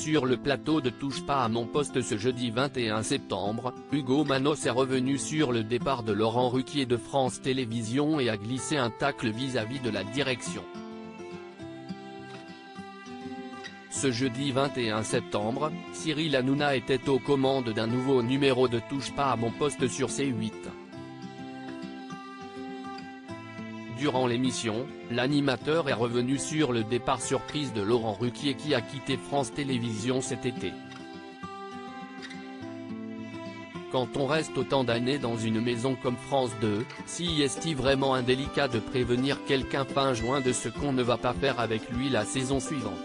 Sur le plateau de Touche pas à mon poste ce jeudi 21 septembre, Hugo Manos est revenu sur le départ de Laurent Ruquier de France Télévisions et a glissé un tacle vis-à-vis de la direction. Ce jeudi 21 septembre, Cyril Hanouna était aux commandes d'un nouveau numéro de Touche pas à mon poste sur C8. Durant l'émission, l'animateur est revenu sur le départ surprise de Laurent Ruquier qui a quitté France Télévisions cet été. Quand on reste autant d'années dans une maison comme France 2, si est-il vraiment indélicat de prévenir quelqu'un fin juin de ce qu'on ne va pas faire avec lui la saison suivante?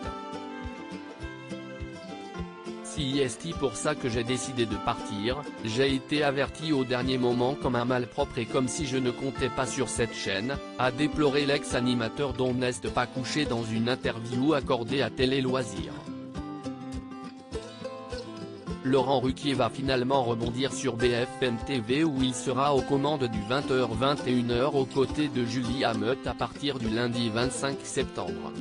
Si est pour ça que j'ai décidé de partir, j'ai été averti au dernier moment comme un malpropre et comme si je ne comptais pas sur cette chaîne, a déploré l'ex-animateur dont n'est pas couché dans une interview accordée à Télé Loisirs. Laurent Ruquier va finalement rebondir sur BFM TV où il sera aux commandes du 20h-21h aux côtés de Julie Hameut à partir du lundi 25 septembre.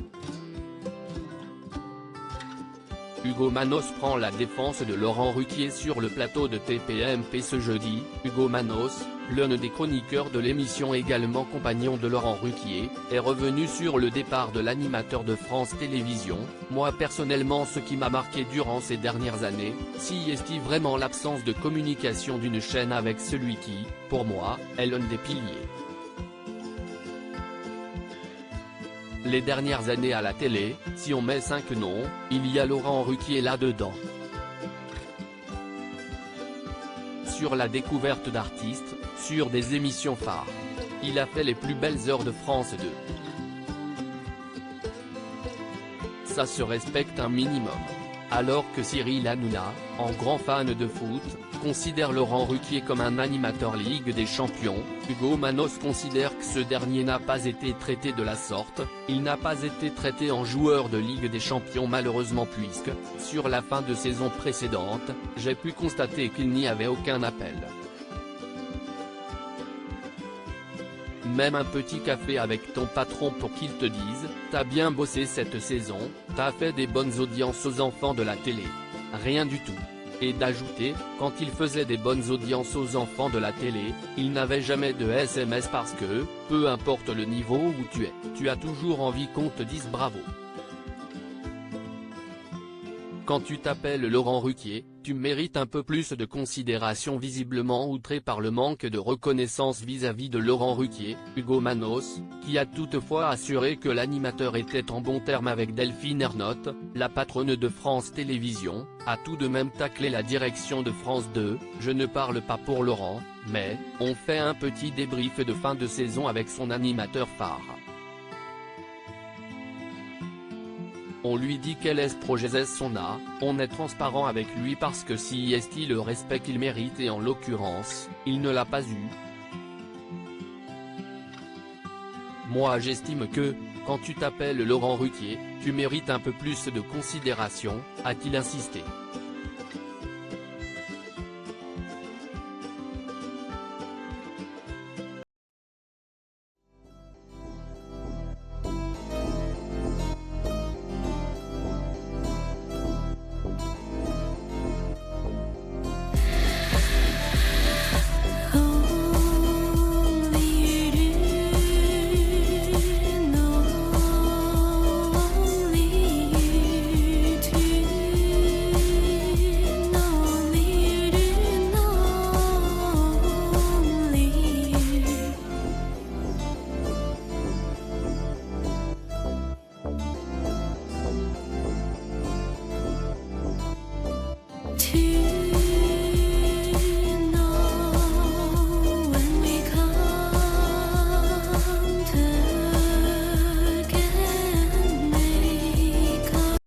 Hugo Manos prend la défense de Laurent Ruquier sur le plateau de TPMP ce jeudi. Hugo Manos, l'un des chroniqueurs de l'émission également compagnon de Laurent Ruquier, est revenu sur le départ de l'animateur de France Télévisions. Moi personnellement ce qui m'a marqué durant ces dernières années, si est vraiment l'absence de communication d'une chaîne avec celui qui, pour moi, est l'un des piliers. Les dernières années à la télé, si on met 5 noms, il y a Laurent Ruquier là-dedans. Sur la découverte d'artistes, sur des émissions phares. Il a fait les plus belles heures de France 2. Ça se respecte un minimum. Alors que Cyril Hanouna, en grand fan de foot, considère Laurent Ruquier comme un animateur Ligue des Champions, Hugo Manos considère que ce dernier n'a pas été traité de la sorte, il n'a pas été traité en joueur de Ligue des Champions malheureusement puisque, sur la fin de saison précédente, j'ai pu constater qu'il n'y avait aucun appel. Même un petit café avec ton patron pour qu'il te dise « T'as bien bossé cette saison, t'as fait des bonnes audiences aux enfants de la télé ». Rien du tout. Et d'ajouter, quand il faisait des bonnes audiences aux enfants de la télé, il n'avait jamais de SMS parce que, peu importe le niveau où tu es, tu as toujours envie qu'on te dise bravo. Quand tu t'appelles Laurent Ruquier, tu mérites un peu plus de considération. Visiblement outré par le manque de reconnaissance vis-à-vis de Laurent Ruquier, Hugo Manos, qui a toutefois assuré que l'animateur était en bon terme avec Delphine Ernotte, la patronne de France Télévisions, a tout de même taclé la direction de France 2, je ne parle pas pour Laurent, mais, on fait un petit débrief de fin de saison avec son animateur phare. On lui dit quel est ce projet son a, on est transparent avec lui parce que si est-il le respect qu'il mérite et en l'occurrence, il ne l'a pas eu. Moi j'estime que, quand tu t'appelles Laurent Ruquier, tu mérites un peu plus de considération, a-t-il insisté.